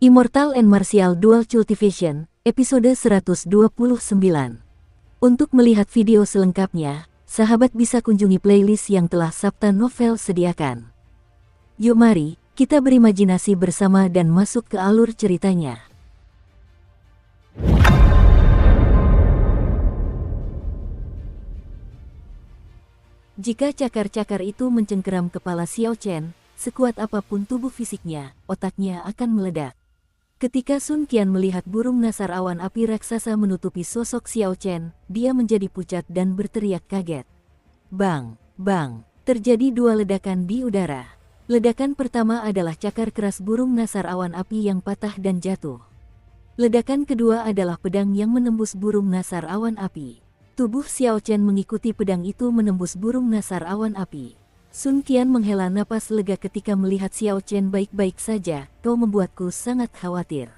Immortal and Martial Dual Cultivation, episode 129. Untuk melihat video selengkapnya, sahabat bisa kunjungi playlist yang telah Sabta Novel sediakan. Yuk mari, kita berimajinasi bersama dan masuk ke alur ceritanya. Jika cakar-cakar itu mencengkeram kepala Xiao Chen, sekuat apapun tubuh fisiknya, otaknya akan meledak. Ketika Sun Qian melihat burung nasar awan api raksasa menutupi sosok Xiao Chen, dia menjadi pucat dan berteriak kaget. Bang, bang, terjadi dua ledakan di udara. Ledakan pertama adalah cakar keras burung nasar awan api yang patah dan jatuh. Ledakan kedua adalah pedang yang menembus burung nasar awan api. Tubuh Xiao Chen mengikuti pedang itu menembus burung nasar awan api. Sun Qian menghela napas lega ketika melihat Xiao Chen baik-baik saja. Kau membuatku sangat khawatir.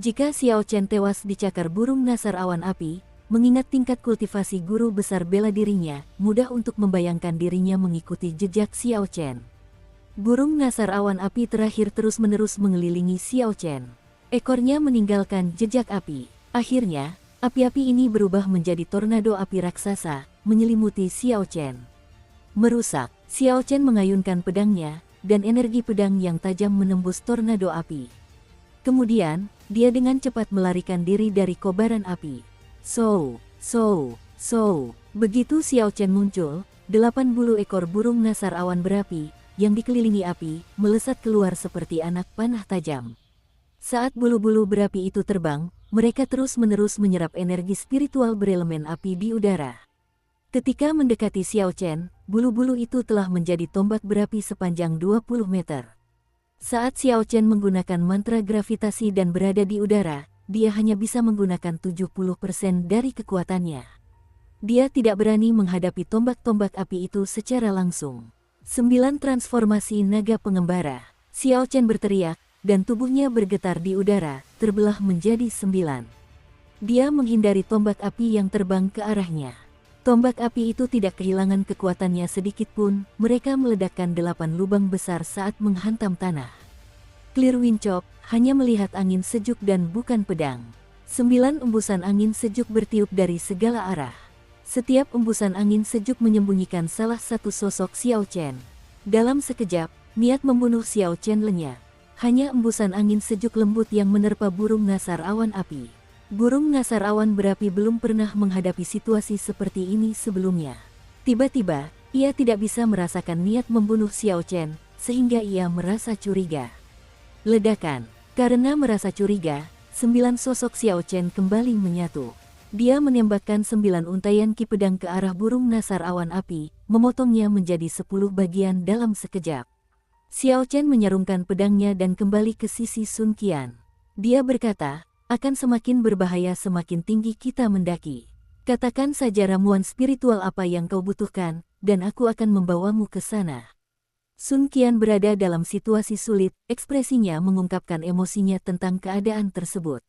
Jika Xiao Chen tewas dicakar burung nasar awan api, mengingat tingkat kultivasi guru besar bela dirinya, mudah untuk membayangkan dirinya mengikuti jejak Xiao Chen. Burung nasar awan api terakhir terus-menerus mengelilingi Xiao Chen. Ekornya meninggalkan jejak api. Akhirnya, api-api ini berubah menjadi tornado api raksasa, menyelimuti Xiao Chen. Merusak, Xiao Chen mengayunkan pedangnya, dan energi pedang yang tajam menembus tornado api. Kemudian, dia dengan cepat melarikan diri dari kobaran api. So. Begitu Xiao Chen muncul, 80 ekor burung nasar awan berapi, yang dikelilingi api, melesat keluar seperti anak panah tajam. Saat bulu-bulu berapi itu terbang, mereka terus-menerus menyerap energi spiritual berelemen api di udara. Ketika mendekati Xiao Chen, bulu-bulu itu telah menjadi tombak berapi sepanjang 20 meter. Saat Xiao Chen menggunakan mantra gravitasi dan berada di udara, dia hanya bisa menggunakan 70% dari kekuatannya. Dia tidak berani menghadapi tombak-tombak api itu secara langsung. 9 transformasi naga pengembara. Xiao Chen berteriak, dan tubuhnya bergetar di udara, terbelah menjadi 9. Dia menghindari tombak api yang terbang ke arahnya. Tombak api itu tidak kehilangan kekuatannya sedikit pun, mereka meledakkan 8 lubang besar saat menghantam tanah. Clear Wind Chop hanya melihat angin sejuk dan bukan pedang. 9 embusan angin sejuk bertiup dari segala arah. Setiap embusan angin sejuk menyembunyikan salah satu sosok Xiao Chen. Dalam sekejap, niat membunuh Xiao Chen lenyap. Hanya embusan angin sejuk lembut yang menerpa burung nasar awan api. Burung nasar awan berapi belum pernah menghadapi situasi seperti ini sebelumnya. Tiba-tiba, ia tidak bisa merasakan niat membunuh Xiao Chen, sehingga ia merasa curiga. Ledakan. Karena merasa curiga, 9 sosok Xiao Chen kembali menyatu. Dia menembakkan 9 untaian ki pedang ke arah burung nasar awan api, memotongnya menjadi 10 bagian dalam sekejap. Xiao Chen menyarungkan pedangnya dan kembali ke sisi Sun Qian. Dia berkata, akan semakin berbahaya semakin tinggi kita mendaki. Katakan saja ramuan spiritual apa yang kau butuhkan, dan aku akan membawamu ke sana. Sun Qian berada dalam situasi sulit, ekspresinya mengungkapkan emosinya tentang keadaan tersebut.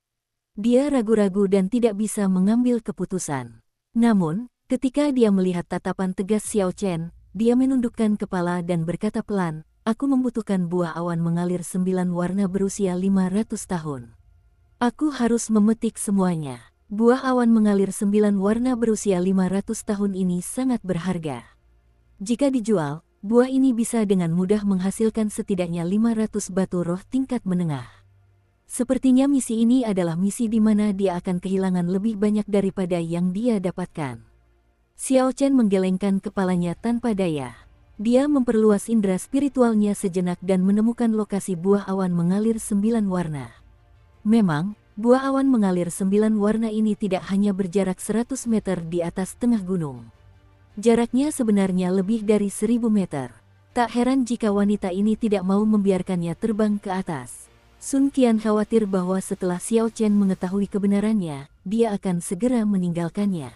Dia ragu-ragu dan tidak bisa mengambil keputusan. Namun, ketika dia melihat tatapan tegas Xiao Chen, dia menundukkan kepala dan berkata pelan, aku membutuhkan buah awan mengalir 9 warna berusia 500 tahun. Aku harus memetik semuanya. Buah awan mengalir 9 warna berusia 500 tahun ini sangat berharga. Jika dijual, buah ini bisa dengan mudah menghasilkan setidaknya 500 batu roh tingkat menengah. Sepertinya misi ini adalah misi di mana dia akan kehilangan lebih banyak daripada yang dia dapatkan. Xiao Chen menggelengkan kepalanya tanpa daya. Dia memperluas indera spiritualnya sejenak dan menemukan lokasi buah awan mengalir 9 warna. Memang, buah awan mengalir 9 warna ini tidak hanya berjarak 100 meter di atas tengah gunung. Jaraknya sebenarnya lebih dari 1000 meter. Tak heran jika wanita ini tidak mau membiarkannya terbang ke atas. Sun Qian khawatir bahwa setelah Xiao Chen mengetahui kebenarannya, dia akan segera meninggalkannya.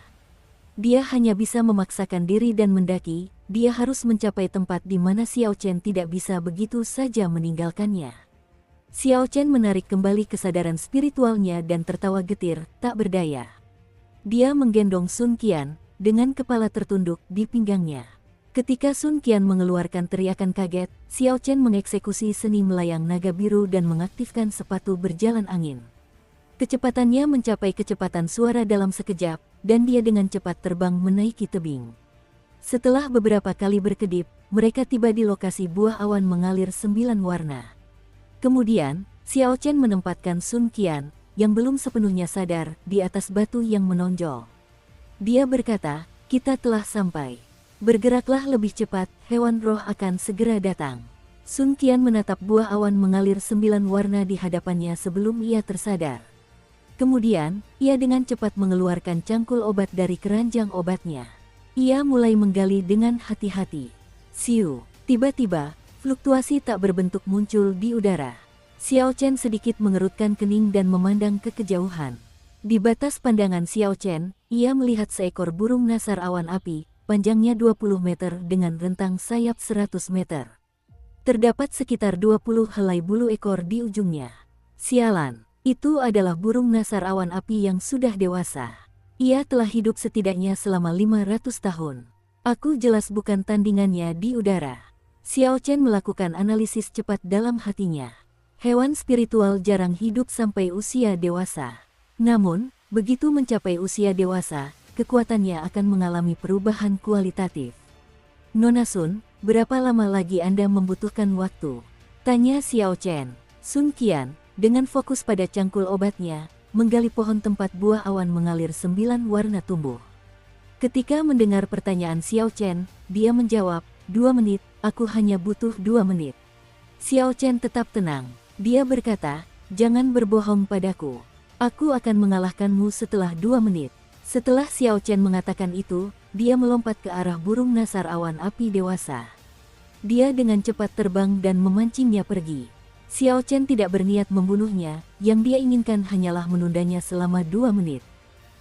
Dia hanya bisa memaksakan diri dan mendaki, dia harus mencapai tempat di mana Xiao Chen tidak bisa begitu saja meninggalkannya. Xiao Chen menarik kembali kesadaran spiritualnya dan tertawa getir, tak berdaya. Dia menggendong Sun Qian, dengan kepala tertunduk di pinggangnya. Ketika Sun Qian mengeluarkan teriakan kaget, Xiao Chen mengeksekusi seni melayang naga biru dan mengaktifkan sepatu berjalan angin. Kecepatannya mencapai kecepatan suara dalam sekejap, dan dia dengan cepat terbang menaiki tebing. Setelah beberapa kali berkedip, mereka tiba di lokasi buah awan mengalir 9 warna. Kemudian, Xiao Chen menempatkan Sun Qian, yang belum sepenuhnya sadar, di atas batu yang menonjol. Dia berkata, "Kita telah sampai. Bergeraklah lebih cepat, hewan roh akan segera datang." Sun Qian menatap buah awan mengalir 9 warna di hadapannya sebelum ia tersadar. Kemudian, ia dengan cepat mengeluarkan cangkul obat dari keranjang obatnya. Ia mulai menggali dengan hati-hati. Siu, tiba-tiba, fluktuasi tak berbentuk muncul di udara. Xiao Chen sedikit mengerutkan kening dan memandang ke kejauhan. Di batas pandangan Xiao Chen, ia melihat seekor burung nasar awan api, panjangnya 20 meter dengan rentang sayap 100 meter. Terdapat sekitar 20 helai bulu ekor di ujungnya. Sialan, itu adalah burung nasar awan api yang sudah dewasa. Ia telah hidup setidaknya selama 500 tahun. Aku jelas bukan tandingannya di udara. Xiao Chen melakukan analisis cepat dalam hatinya. Hewan spiritual jarang hidup sampai usia dewasa. Namun, begitu mencapai usia dewasa, kekuatannya akan mengalami perubahan kualitatif. "Nona Sun, berapa lama lagi Anda membutuhkan waktu?" tanya Xiao Chen. Sun Qian, dengan fokus pada cangkul obatnya, menggali pohon tempat buah awan mengalir 9 warna tumbuh. Ketika mendengar pertanyaan Xiao Chen, dia menjawab, 2 menit, aku hanya butuh 2 menit. Xiao Chen tetap tenang. Dia berkata, "Jangan berbohong padaku. Aku akan mengalahkanmu setelah 2 menit. Setelah Xiao Chen mengatakan itu, dia melompat ke arah burung nasar awan api dewasa. Dia dengan cepat terbang dan memancingnya pergi. Xiao Chen tidak berniat membunuhnya, yang dia inginkan hanyalah menundanya selama 2 menit.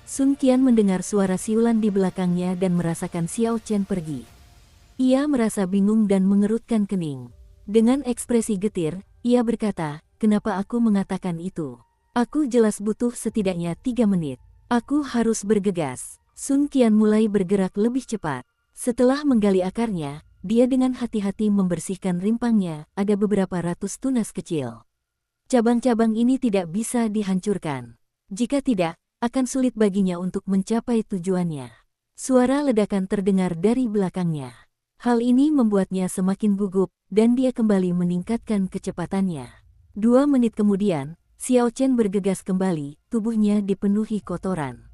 Sun Qian mendengar suara siulan di belakangnya dan merasakan Xiao Chen pergi. Ia merasa bingung dan mengerutkan kening. Dengan ekspresi getir, ia berkata, "Kenapa aku mengatakan itu? Aku jelas butuh setidaknya 3 menit. Aku harus bergegas." Sun Qian mulai bergerak lebih cepat. Setelah menggali akarnya, dia dengan hati-hati membersihkan rimpangnya, ada beberapa ratus tunas kecil. Cabang-cabang ini tidak bisa dihancurkan. Jika tidak, akan sulit baginya untuk mencapai tujuannya. Suara ledakan terdengar dari belakangnya. Hal ini membuatnya semakin gugup, dan dia kembali meningkatkan kecepatannya. 2 menit kemudian, Xiao Chen bergegas kembali, tubuhnya dipenuhi kotoran.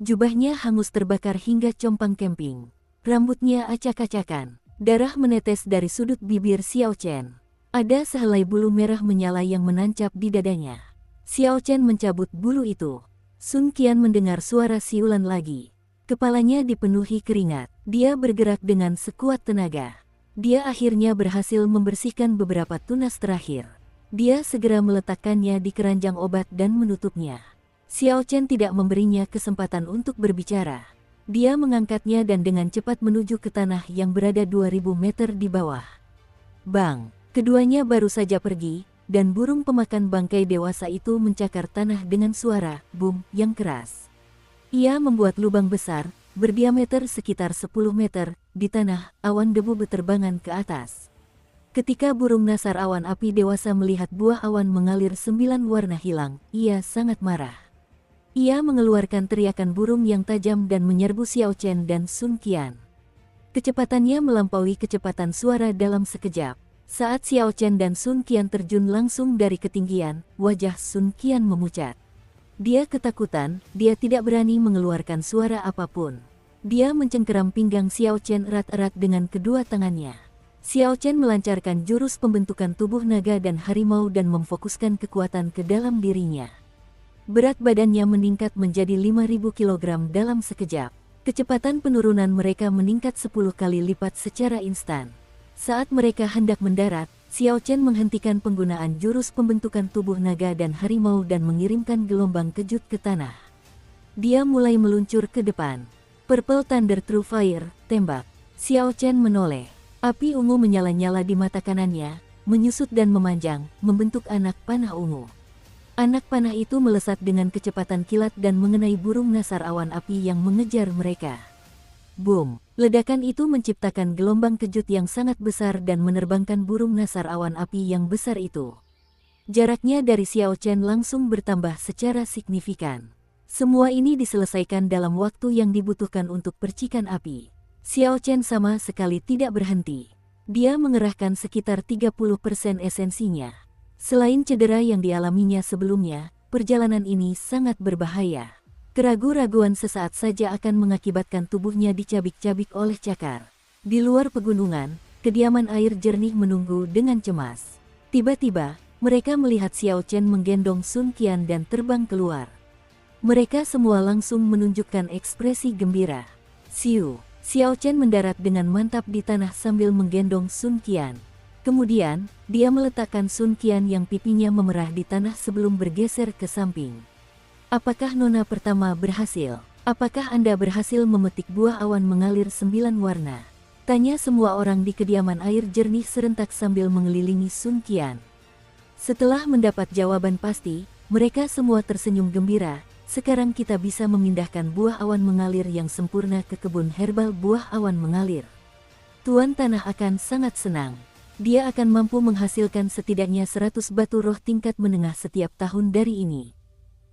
Jubahnya hangus terbakar hingga compang kemping. Rambutnya acak-acakan. Darah menetes dari sudut bibir Xiao Chen. Ada sehelai bulu merah menyala yang menancap di dadanya. Xiao Chen mencabut bulu itu. Sun Qian mendengar suara siulan lagi. Kepalanya dipenuhi keringat. Dia bergerak dengan sekuat tenaga. Dia akhirnya berhasil membersihkan beberapa tunas terakhir. Dia segera meletakkannya di keranjang obat dan menutupnya. Xiao Chen tidak memberinya kesempatan untuk berbicara. Dia mengangkatnya dan dengan cepat menuju ke tanah yang berada 2000 meter di bawah. Bang! Keduanya baru saja pergi, dan burung pemakan bangkai dewasa itu mencakar tanah dengan suara boom yang keras. Ia membuat lubang besar, berdiameter sekitar 10 meter, di tanah. Awan debu berterbangan ke atas. Ketika burung nasar awan api dewasa melihat buah awan mengalir 9 warna hilang, ia sangat marah. Ia mengeluarkan teriakan burung yang tajam dan menyerbu Xiao Chen dan Sun Qian. Kecepatannya melampaui kecepatan suara dalam sekejap. Saat Xiao Chen dan Sun Qian terjun langsung dari ketinggian, wajah Sun Qian memucat. Dia ketakutan, dia tidak berani mengeluarkan suara apapun. Dia mencengkeram pinggang Xiao Chen erat-erat dengan kedua tangannya. Xiao Chen melancarkan jurus pembentukan tubuh naga dan harimau dan memfokuskan kekuatan ke dalam dirinya. Berat badannya meningkat menjadi 5.000 kg dalam sekejap. Kecepatan penurunan mereka meningkat 10 kali lipat secara instan. Saat mereka hendak mendarat, Xiao Chen menghentikan penggunaan jurus pembentukan tubuh naga dan harimau dan mengirimkan gelombang kejut ke tanah. Dia mulai meluncur ke depan. Purple Thunder True Fire, tembak. Xiao Chen menoleh. Api ungu menyala-nyala di mata kanannya, menyusut dan memanjang, membentuk anak panah ungu. Anak panah itu melesat dengan kecepatan kilat dan mengenai burung nasar awan api yang mengejar mereka. Boom! Ledakan itu menciptakan gelombang kejut yang sangat besar dan menerbangkan burung nasar awan api yang besar itu. Jaraknya dari Xiao Chen langsung bertambah secara signifikan. Semua ini diselesaikan dalam waktu yang dibutuhkan untuk percikan api. Xiao Chen sama sekali tidak berhenti. Dia mengerahkan sekitar 30% esensinya. Selain cedera yang dialaminya sebelumnya, perjalanan ini sangat berbahaya. Keraguan-raguan sesaat saja akan mengakibatkan tubuhnya dicabik-cabik oleh cakar. Di luar pegunungan, kediaman air jernih menunggu dengan cemas. Tiba-tiba, mereka melihat Xiao Chen menggendong Sun Qian dan terbang keluar. Mereka semua langsung menunjukkan ekspresi gembira. Xiao Chen mendarat dengan mantap di tanah sambil menggendong Sun Qian. Kemudian, dia meletakkan Sun Qian yang pipinya memerah di tanah sebelum bergeser ke samping. Apakah nona pertama berhasil? Apakah Anda berhasil memetik buah awan mengalir 9 warna? Tanya semua orang di kediaman air jernih serentak sambil mengelilingi Sun Qian. Setelah mendapat jawaban pasti, mereka semua tersenyum gembira. Sekarang kita bisa memindahkan buah awan mengalir yang sempurna ke kebun herbal buah awan mengalir. Tuan Tanah akan sangat senang. Dia akan mampu menghasilkan setidaknya 100 batu roh tingkat menengah setiap tahun dari ini.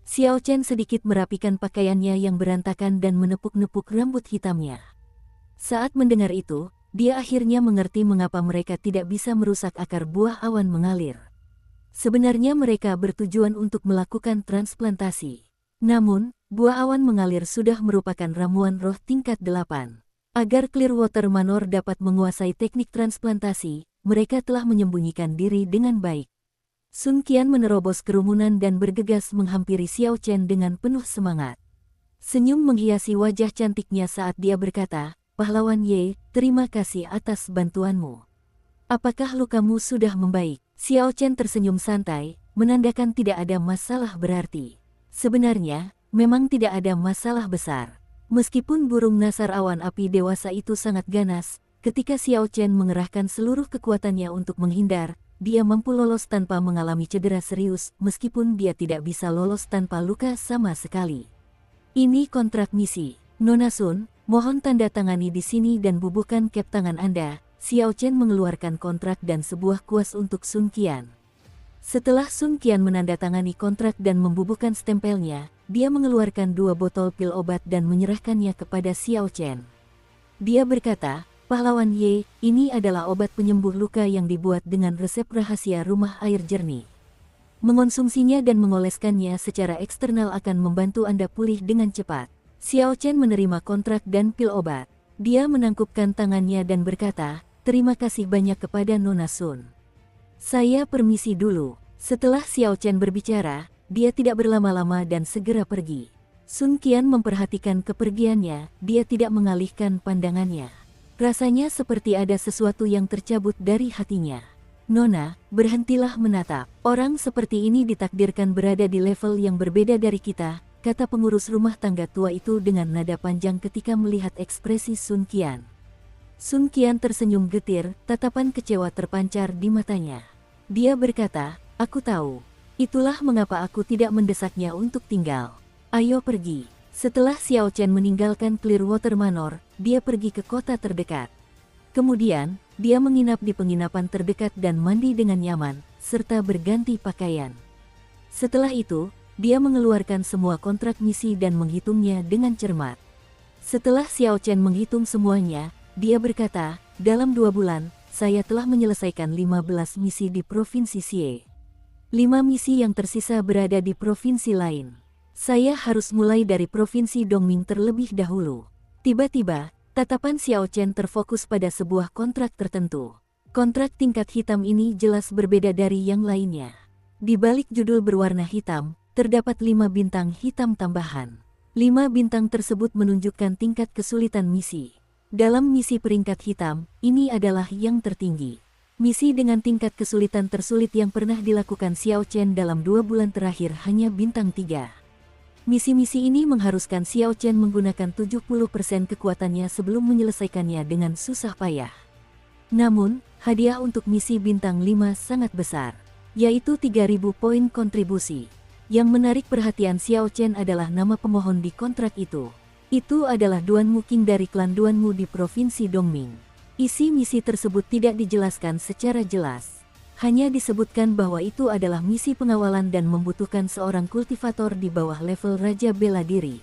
Xiao Chen sedikit merapikan pakaiannya yang berantakan dan menepuk-nepuk rambut hitamnya. Saat mendengar itu, dia akhirnya mengerti mengapa mereka tidak bisa merusak akar buah awan mengalir. Sebenarnya mereka bertujuan untuk melakukan transplantasi. Namun, buah awan mengalir sudah merupakan ramuan roh tingkat 8. Agar Clearwater Manor dapat menguasai teknik transplantasi, mereka telah menyembunyikan diri dengan baik. Sun Qian menerobos kerumunan dan bergegas menghampiri Xiao Chen dengan penuh semangat. Senyum menghiasi wajah cantiknya saat dia berkata, "Pahlawan Ye, terima kasih atas bantuanmu. Apakah lukamu sudah membaik?" Xiao Chen tersenyum santai, menandakan tidak ada masalah berarti. Sebenarnya, memang tidak ada masalah besar. Meskipun burung nasar awan api dewasa itu sangat ganas, ketika Xiao Chen mengerahkan seluruh kekuatannya untuk menghindar, dia mampu lolos tanpa mengalami cedera serius, meskipun dia tidak bisa lolos tanpa luka sama sekali. Ini kontrak misi. Nona Sun, mohon tanda tangani di sini dan bubuhkan cap tangan Anda. Xiao Chen mengeluarkan kontrak dan sebuah kuas untuk Sun Qian. Setelah Sun Qian menandatangani kontrak dan membubuhkan stempelnya, dia mengeluarkan 2 botol pil obat dan menyerahkannya kepada Xiao Chen. Dia berkata, "Pahlawan Ye, ini adalah obat penyembuh luka yang dibuat dengan resep rahasia rumah air jernih. Mengonsumsinya dan mengoleskannya secara eksternal akan membantu Anda pulih dengan cepat." Xiao Chen menerima kontrak dan pil obat. Dia menangkupkan tangannya dan berkata, "Terima kasih banyak kepada Nona Sun. Saya permisi dulu." Setelah Xiao Chen berbicara, dia tidak berlama-lama dan segera pergi. Sun Qian memperhatikan kepergiannya, dia tidak mengalihkan pandangannya. Rasanya seperti ada sesuatu yang tercabut dari hatinya. "Nona, berhentilah menatap. Orang seperti ini ditakdirkan berada di level yang berbeda dari kita," kata pengurus rumah tangga tua itu dengan nada panjang ketika melihat ekspresi Sun Qian. Sun Qian tersenyum getir, tatapan kecewa terpancar di matanya. Dia berkata, "Aku tahu. Itulah mengapa aku tidak mendesaknya untuk tinggal. Ayo pergi." Setelah Xiao Chen meninggalkan Clearwater Manor, dia pergi ke kota terdekat. Kemudian, dia menginap di penginapan terdekat dan mandi dengan nyaman, serta berganti pakaian. Setelah itu, dia mengeluarkan semua kontrak misi dan menghitungnya dengan cermat. Setelah Xiao Chen menghitung semuanya, dia berkata, "Dalam 2 bulan, saya telah menyelesaikan 15 misi di Provinsi Xie. 5 misi yang tersisa berada di provinsi lain. Saya harus mulai dari Provinsi Dongming terlebih dahulu." Tiba-tiba, tatapan Xiao Chen terfokus pada sebuah kontrak tertentu. Kontrak tingkat hitam ini jelas berbeda dari yang lainnya. Di balik judul berwarna hitam, terdapat 5 bintang hitam tambahan. 5 bintang tersebut menunjukkan tingkat kesulitan misi. Dalam misi peringkat hitam, ini adalah yang tertinggi. Misi dengan tingkat kesulitan tersulit yang pernah dilakukan Xiao Chen dalam 2 bulan terakhir hanya bintang 3. Misi-misi ini mengharuskan Xiao Chen menggunakan 70% kekuatannya sebelum menyelesaikannya dengan susah payah. Namun, hadiah untuk misi bintang 5 sangat besar, yaitu 3.000 poin kontribusi. Yang menarik perhatian Xiao Chen adalah nama pemohon di kontrak itu. Itu adalah Duanmu King dari klan Duanmu di Provinsi Dongming. Isi misi tersebut tidak dijelaskan secara jelas. Hanya disebutkan bahwa itu adalah misi pengawalan dan membutuhkan seorang kultivator di bawah level Raja Bela Diri.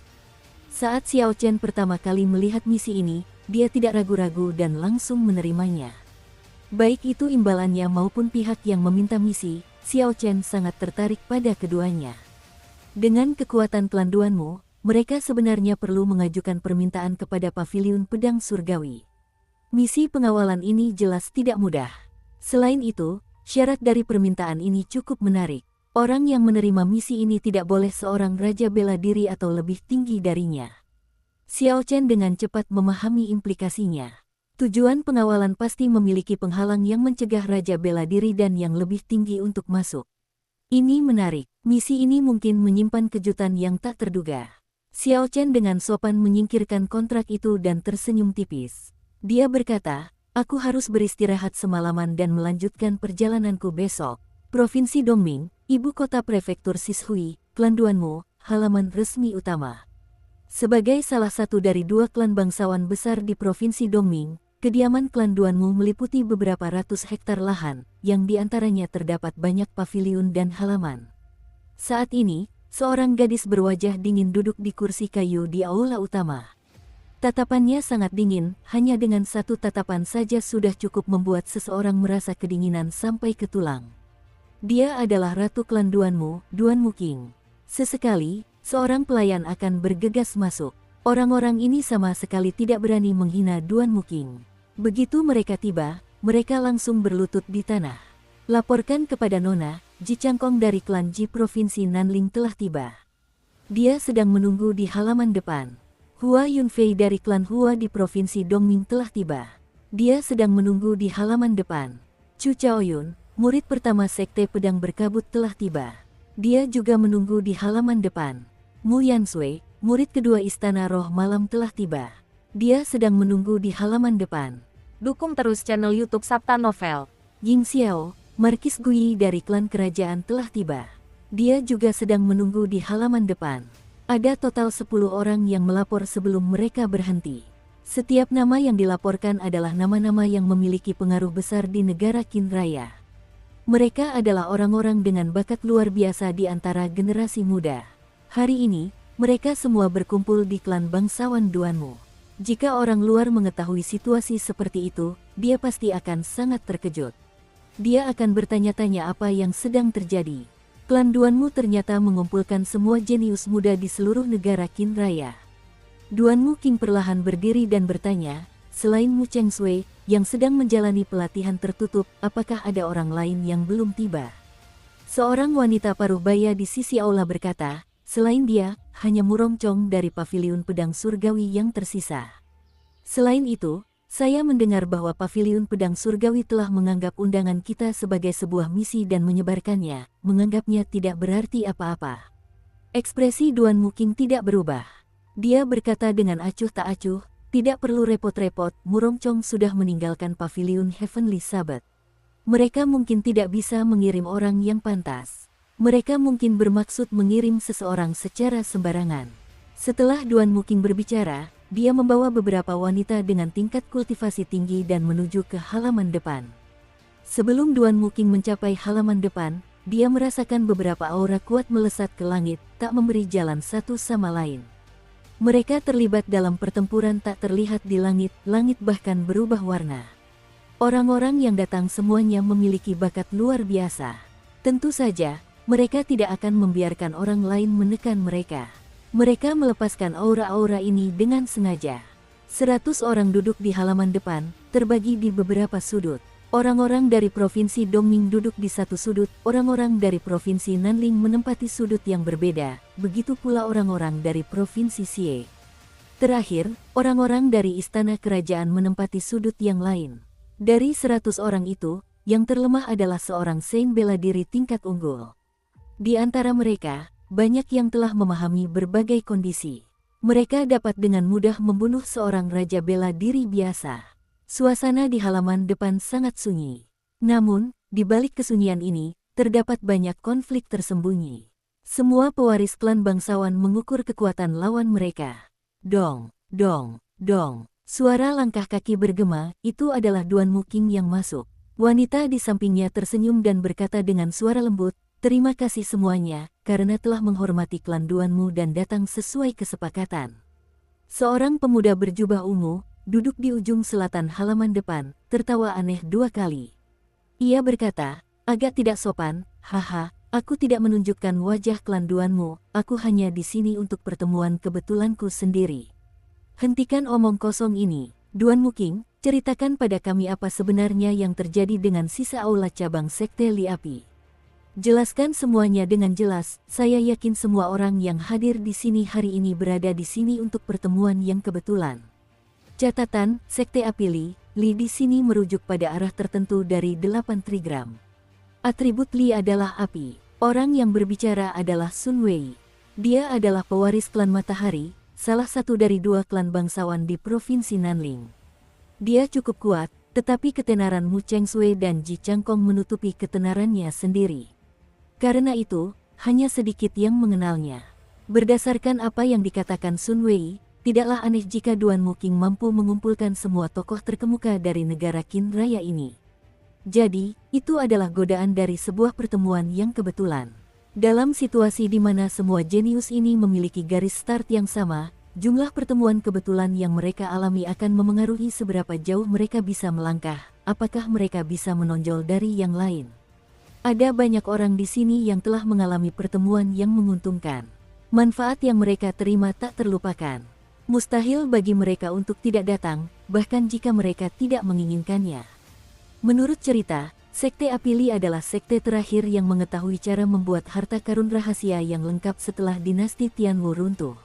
Saat Xiao Chen pertama kali melihat misi ini, dia tidak ragu-ragu dan langsung menerimanya. Baik itu imbalannya maupun pihak yang meminta misi, Xiao Chen sangat tertarik pada keduanya. Dengan kekuatan klan Duanmu, mereka sebenarnya perlu mengajukan permintaan kepada Paviliun Pedang Surgawi. Misi pengawalan ini jelas tidak mudah. Selain itu, syarat dari permintaan ini cukup menarik. Orang yang menerima misi ini tidak boleh seorang Raja Bela Diri atau lebih tinggi darinya. Xiao Chen dengan cepat memahami implikasinya. Tujuan pengawalan pasti memiliki penghalang yang mencegah Raja Bela Diri dan yang lebih tinggi untuk masuk. Ini menarik. Misi ini mungkin menyimpan kejutan yang tak terduga. Xiao Chen dengan sopan menyingkirkan kontrak itu dan tersenyum tipis. Dia berkata, aku harus beristirahat semalaman dan melanjutkan perjalananku besok. Provinsi Dongming, ibu kota prefektur Sishui, klan Duanmu, halaman resmi utama. Sebagai salah satu dari dua klan bangsawan besar di Provinsi Dongming, kediaman klan Duanmu meliputi beberapa ratus hektar lahan, yang diantaranya terdapat banyak paviliun dan halaman. Saat ini, seorang gadis berwajah dingin duduk di kursi kayu di aula utama. Tatapannya sangat dingin, hanya dengan satu tatapan saja sudah cukup membuat seseorang merasa kedinginan sampai ke tulang. Dia adalah Ratu Klan Duanmu, Duanmu King. Sesekali, seorang pelayan akan bergegas masuk. Orang-orang ini sama sekali tidak berani menghina Duanmu King. Begitu mereka tiba, mereka langsung berlutut di tanah. Laporkan kepada Nona, Ji Changkong dari klan Ji Provinsi Nanling telah tiba. Dia sedang menunggu di halaman depan. Hua Yunfei dari klan Hua di Provinsi Dongming telah tiba. Dia sedang menunggu di halaman depan. Chu Chaoyun, murid pertama Sekte Pedang Berkabut telah tiba. Dia juga menunggu di halaman depan. Mu Yansui, murid kedua Istana Roh Malam telah tiba. Dia sedang menunggu di halaman depan. Dukung terus channel YouTube Sabta Novel. Ying Xiao, Markis Gui dari klan kerajaan telah tiba. Dia juga sedang menunggu di halaman depan. Ada total 10 orang yang melapor sebelum mereka berhenti. Setiap nama yang dilaporkan adalah nama-nama yang memiliki pengaruh besar di negara Qin Raya. Mereka adalah orang-orang dengan bakat luar biasa di antara generasi muda. Hari ini, mereka semua berkumpul di klan bangsawan Duanmu. Jika orang luar mengetahui situasi seperti itu, dia pasti akan sangat terkejut. Dia akan bertanya-tanya apa yang sedang terjadi. Klan Duanmu ternyata mengumpulkan semua jenius muda di seluruh negara Qin Raya. Duanmu King perlahan berdiri dan bertanya, selain Mu Chengsui, yang sedang menjalani pelatihan tertutup, apakah ada orang lain yang belum tiba? Seorang wanita paruh baya di sisi aula berkata, selain dia, hanya Murong Chong dari Paviliun Pedang Surgawi yang tersisa. Selain itu, saya mendengar bahwa Paviliun Pedang Surgawi telah menganggap undangan kita sebagai sebuah misi dan menyebarkannya, menganggapnya tidak berarti apa-apa. Ekspresi Duanmu King tidak berubah. Dia berkata dengan acuh tak acuh, tidak perlu repot-repot, Murong Chong sudah meninggalkan Paviliun Heavenly Sabbath. Mereka mungkin tidak bisa mengirim orang yang pantas. Mereka mungkin bermaksud mengirim seseorang secara sembarangan. Setelah Duanmu King berbicara, dia membawa beberapa wanita dengan tingkat kultivasi tinggi dan menuju ke halaman depan. Sebelum Duanmu King mencapai halaman depan, dia merasakan beberapa aura kuat melesat ke langit, tak memberi jalan satu sama lain. Mereka terlibat dalam pertempuran tak terlihat di langit, langit bahkan berubah warna. Orang-orang yang datang semuanya memiliki bakat luar biasa. Tentu saja, mereka tidak akan membiarkan orang lain menekan mereka. Mereka melepaskan aura-aura ini dengan sengaja. 100 orang duduk di halaman depan, terbagi di beberapa sudut. Orang-orang dari Provinsi Dongming duduk di satu sudut, orang-orang dari Provinsi Nanling menempati sudut yang berbeda, begitu pula orang-orang dari Provinsi Xie. Terakhir, orang-orang dari Istana Kerajaan menempati sudut yang lain. Dari 100 orang itu, yang terlemah adalah seorang Saint bela diri tingkat unggul. Di antara mereka, banyak yang telah memahami berbagai kondisi. Mereka dapat dengan mudah membunuh seorang raja bela diri biasa. Suasana di halaman depan sangat sunyi. Namun, di balik kesunyian ini, terdapat banyak konflik tersembunyi. Semua pewaris klan bangsawan mengukur kekuatan lawan mereka. Dong, dong, dong. Suara langkah kaki bergema, itu adalah Duan Muking yang masuk. Wanita di sampingnya tersenyum dan berkata dengan suara lembut, "Terima kasih semuanya, karena telah menghormati klan Duanmu dan datang sesuai kesepakatan." Seorang pemuda berjubah ungu, duduk di ujung selatan halaman depan, tertawa aneh 2 kali. Ia berkata, "Agak tidak sopan, haha, aku tidak menunjukkan wajah klan Duanmu, aku hanya di sini untuk pertemuan kebetulanku sendiri." "Hentikan omong kosong ini, Duan Muking, ceritakan pada kami apa sebenarnya yang terjadi dengan sisa aula cabang Sekte Li Api. Jelaskan semuanya dengan jelas, saya yakin semua orang yang hadir di sini hari ini berada di sini untuk pertemuan yang kebetulan." Catatan, Sekte Api Li di sini merujuk pada arah tertentu dari 8 trigram. Atribut Li adalah api. Orang yang berbicara adalah Sun Wei. Dia adalah pewaris klan Matahari, salah satu dari 2 klan bangsawan di Provinsi Nanling. Dia cukup kuat, tetapi ketenaran Mu Cheng Sui dan Ji Changkong menutupi ketenarannya sendiri. Karena itu, hanya sedikit yang mengenalnya. Berdasarkan apa yang dikatakan Sun Wei, tidaklah aneh jika Duan Muking mampu mengumpulkan semua tokoh terkemuka dari negara Qin Raya ini. Jadi, itu adalah godaan dari sebuah pertemuan yang kebetulan. Dalam situasi di mana semua jenius ini memiliki garis start yang sama, jumlah pertemuan kebetulan yang mereka alami akan memengaruhi seberapa jauh mereka bisa melangkah, apakah mereka bisa menonjol dari yang lain. Ada banyak orang di sini yang telah mengalami pertemuan yang menguntungkan. Manfaat yang mereka terima tak terlupakan. Mustahil bagi mereka untuk tidak datang, bahkan jika mereka tidak menginginkannya. Menurut cerita, Sekte Api Li adalah sekte terakhir yang mengetahui cara membuat harta karun rahasia yang lengkap setelah dinasti Tianwu runtuh.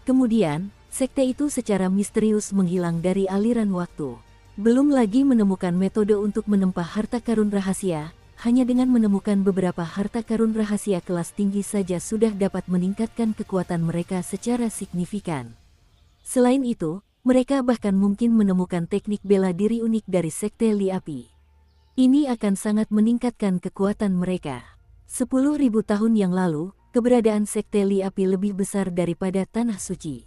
Kemudian, sekte itu secara misterius menghilang dari aliran waktu. Belum lagi menemukan metode untuk menempa harta karun rahasia, hanya dengan menemukan beberapa harta karun rahasia kelas tinggi saja sudah dapat meningkatkan kekuatan mereka secara signifikan. Selain itu, mereka bahkan mungkin menemukan teknik bela diri unik dari Sekte Li Api. Ini akan sangat meningkatkan kekuatan mereka. 10.000 tahun yang lalu, keberadaan Sekte Li Api lebih besar daripada Tanah Suci.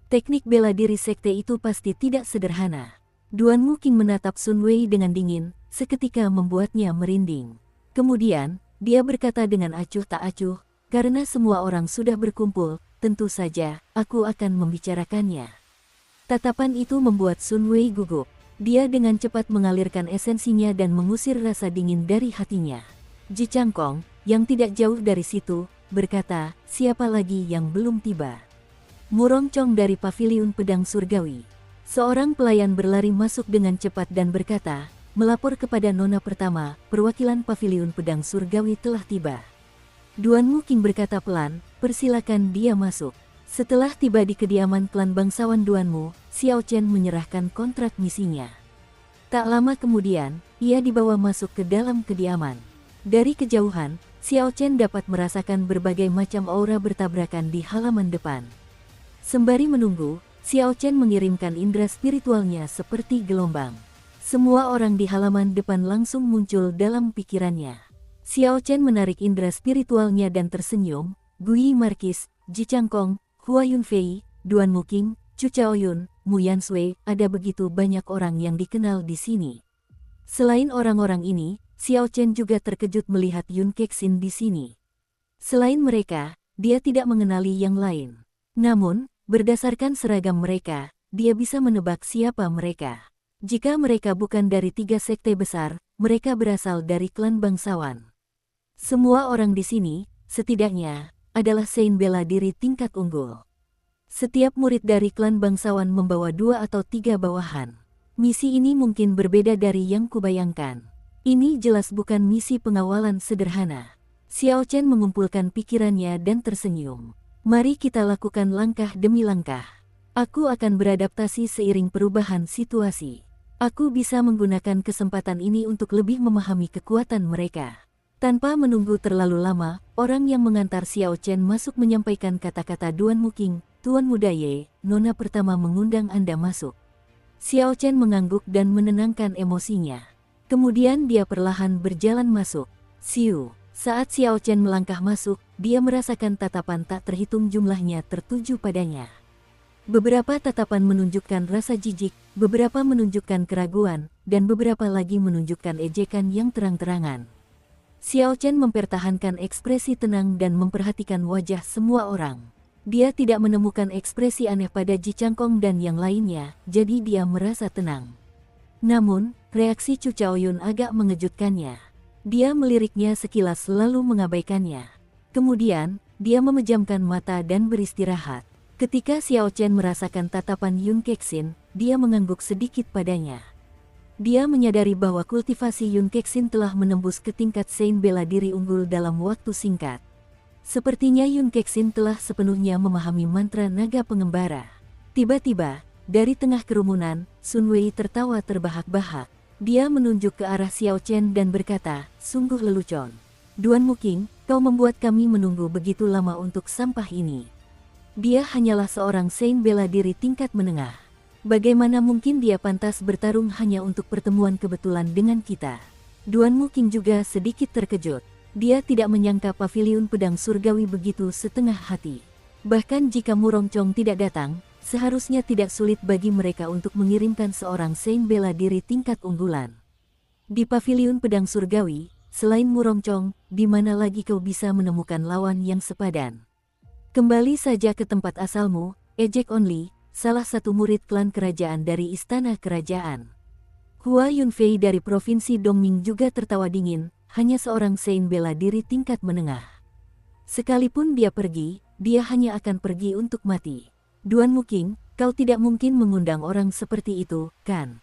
Teknik bela diri sekte itu pasti tidak sederhana. Duan Muking menatap Sun Wei dengan dingin, seketika membuatnya merinding. Kemudian, dia berkata dengan acuh tak acuh, "Karena semua orang sudah berkumpul, tentu saja, aku akan membicarakannya." Tatapan itu membuat Sun Wei gugup. Dia dengan cepat mengalirkan esensinya dan mengusir rasa dingin dari hatinya. Ji Changkong, yang tidak jauh dari situ, berkata, "Siapa lagi yang belum tiba?" Murong Chong dari Paviliun Pedang Surgawi. Seorang pelayan berlari masuk dengan cepat dan berkata, "Melapor kepada Nona pertama, perwakilan Paviliun Pedang Surgawi telah tiba." Duan Muking berkata pelan, "Persilakan dia masuk." Setelah tiba di kediaman klan bangsawan Duanmu, Xiao Chen menyerahkan kontrak misinya. Tak lama kemudian, ia dibawa masuk ke dalam kediaman. Dari kejauhan, Xiao Chen dapat merasakan berbagai macam aura bertabrakan di halaman depan. Sembari menunggu, Xiao Chen mengirimkan indera spiritualnya seperti gelombang. Semua orang di halaman depan langsung muncul dalam pikirannya. Xiao Chen menarik indera spiritualnya dan tersenyum. Gui Markis, Ji Changkong, Hua Yunfei, Duan Muking, Chu Chaoyun, Mu Yansui, ada begitu banyak orang yang dikenal di sini. Selain orang-orang ini, Xiao Chen juga terkejut melihat Yun Kexin di sini. Selain mereka, dia tidak mengenali yang lain. Namun, berdasarkan seragam mereka, dia bisa menebak siapa mereka. Jika mereka bukan dari 3 sekte besar, mereka berasal dari klan bangsawan. Semua orang di sini, setidaknya, adalah Sein bela diri tingkat unggul. Setiap murid dari klan bangsawan membawa 2 atau 3 bawahan. Misi ini mungkin berbeda dari yang kubayangkan. Ini jelas bukan misi pengawalan sederhana. Xiao Chen mengumpulkan pikirannya dan tersenyum. "Mari kita lakukan langkah demi langkah. Aku akan beradaptasi seiring perubahan situasi. Aku bisa menggunakan kesempatan ini untuk lebih memahami kekuatan mereka." Tanpa menunggu terlalu lama, orang yang mengantar Xiao Chen masuk menyampaikan kata-kata Duan Muking, "Tuan Muda Ye, Nona pertama mengundang Anda masuk." Xiao Chen mengangguk dan menenangkan emosinya. Kemudian dia perlahan berjalan masuk. Siu. Saat Xiao Chen melangkah masuk, dia merasakan tatapan tak terhitung jumlahnya tertuju padanya. Beberapa tatapan menunjukkan rasa jijik, beberapa menunjukkan keraguan, dan beberapa lagi menunjukkan ejekan yang terang-terangan. Xiao Chen mempertahankan ekspresi tenang dan memperhatikan wajah semua orang. Dia tidak menemukan ekspresi aneh pada Ji Changkong dan yang lainnya, jadi dia merasa tenang. Namun, reaksi Chu Chaoyun agak mengejutkannya. Dia meliriknya sekilas lalu mengabaikannya. Kemudian, dia memejamkan mata dan beristirahat. Ketika Xiao Chen merasakan tatapan Yun Kexin, dia mengangguk sedikit padanya. Dia menyadari bahwa kultivasi Yun Kexin telah menembus ke tingkat Sein bela diri unggul dalam waktu singkat. Sepertinya Yun Kexin telah sepenuhnya memahami mantra naga pengembara. Tiba-tiba, dari tengah kerumunan, Sun Wei tertawa terbahak-bahak. Dia menunjuk ke arah Xiao Chen dan berkata, "Sungguh lelucon. Duan Muking, kau membuat kami menunggu begitu lama untuk sampah ini. Dia hanyalah seorang Sein bela diri tingkat menengah. Bagaimana mungkin dia pantas bertarung hanya untuk pertemuan kebetulan dengan kita?" Duan Muking juga sedikit terkejut. Dia tidak menyangka paviliun pedang surgawi begitu setengah hati. Bahkan jika Murong Chong tidak datang, seharusnya tidak sulit bagi mereka untuk mengirimkan seorang Sein bela diri tingkat unggulan. Di paviliun pedang surgawi, selain Murong Chong, di mana lagi kau bisa menemukan lawan yang sepadan? Kembali saja ke tempat asalmu, Ejek Only, salah satu murid klan kerajaan dari istana kerajaan. Hua Yunfei dari provinsi Dongming juga tertawa dingin, hanya seorang Sein bela diri tingkat menengah. Sekalipun dia pergi, dia hanya akan pergi untuk mati. Duan Muking, kau tidak mungkin mengundang orang seperti itu, kan?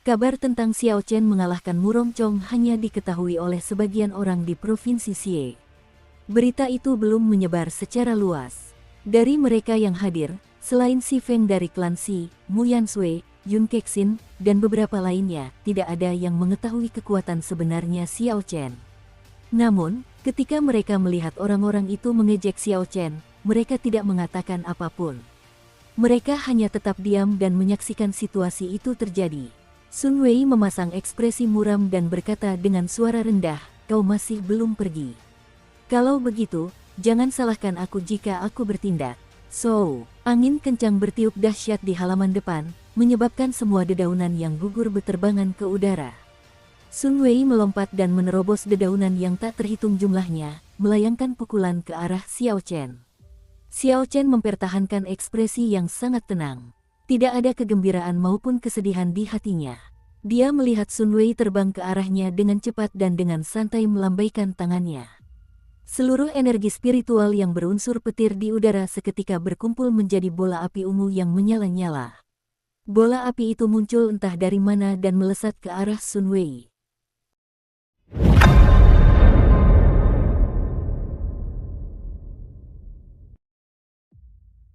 Kabar tentang Xiao Chen mengalahkan Murong Chong hanya diketahui oleh sebagian orang di provinsi Xie. Berita itu belum menyebar secara luas. Dari mereka yang hadir, selain Si Feng dari klan Si, Mu Yansui, Yun Kexin, dan beberapa lainnya, tidak ada yang mengetahui kekuatan sebenarnya Xiao Chen. Namun, ketika mereka melihat orang-orang itu mengejek Xiao Chen, mereka tidak mengatakan apapun. Mereka hanya tetap diam dan menyaksikan situasi itu terjadi. Sun Wei memasang ekspresi muram dan berkata dengan suara rendah, "Kau masih belum pergi. Kalau begitu, jangan salahkan aku jika aku bertindak." So, angin kencang bertiup dahsyat di halaman depan, menyebabkan semua dedaunan yang gugur beterbangan ke udara. Sun Wei melompat dan menerobos dedaunan yang tak terhitung jumlahnya, melayangkan pukulan ke arah Xiao Chen. Xiao Chen mempertahankan ekspresi yang sangat tenang. Tidak ada kegembiraan maupun kesedihan di hatinya. Dia melihat Sun Wei terbang ke arahnya dengan cepat dan dengan santai melambaikan tangannya. Seluruh energi spiritual yang berunsur petir di udara seketika berkumpul menjadi bola api ungu yang menyala-nyala. Bola api itu muncul entah dari mana dan melesat ke arah Sun Wei.